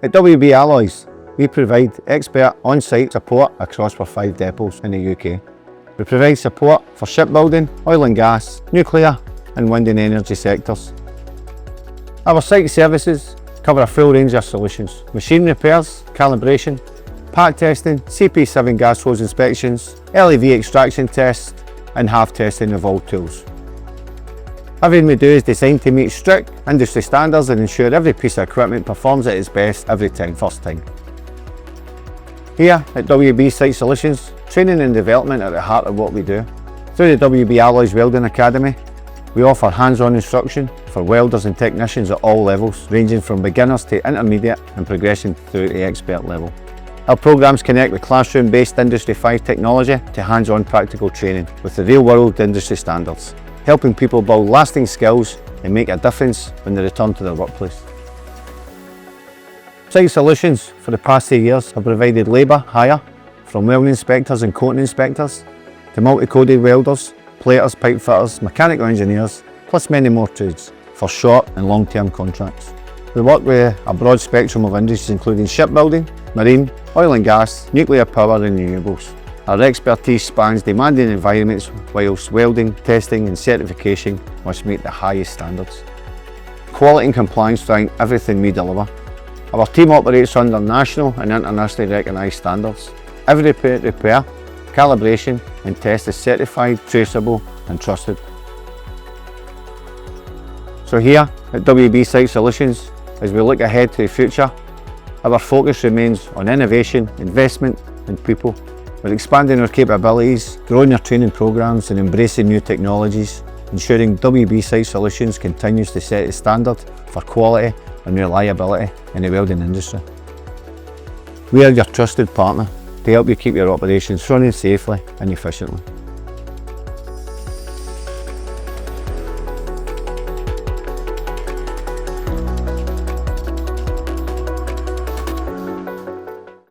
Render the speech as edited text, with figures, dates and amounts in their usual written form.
At WB Alloys, we provide expert on-site support across our 5 depots in the UK. We provide support for shipbuilding, oil and gas, nuclear and wind and energy sectors. Our site services cover a full range of solutions: machine repairs, calibration, part testing, CP7 gas hose inspections, LEV extraction tests and HAV testing of all tools. Everything we do is designed to meet strict industry standards and ensure every piece of equipment performs at its best every time, first time. Here at WB Site Solutions, training and development are at the heart of what we do. Through the WB Alloys Welding Academy, we offer hands-on instruction for welders and technicians at all levels, ranging from beginners to intermediate and progressing through to expert level. Our programmes connect with classroom-based Industry 5 technology to hands-on practical training with the real-world industry standards, helping people build lasting skills and make a difference when they return to their workplace. Site Solutions for the past 2 years have provided labour hire from welding inspectors and coating inspectors to multi-coded welders, platers, pipe fitters, mechanical engineers, plus many more trades for short and long-term contracts. We work with a broad spectrum of industries including shipbuilding, marine, oil and gas, nuclear power and renewables. Our expertise spans demanding environments whilst welding, testing and certification must meet the highest standards. Quality and compliance throughout everything we deliver. Our team operates under national and internationally recognised standards. Every repair, calibration and test is certified, traceable and trusted. So here at WB Site Solutions, as we look ahead to the future, our focus remains on innovation, investment and people. We're expanding our capabilities, growing our training programmes and embracing new technologies, ensuring WB Site Solutions continues to set the standard for quality and reliability in the welding industry. We are your trusted partner to help you keep your operations running safely and efficiently.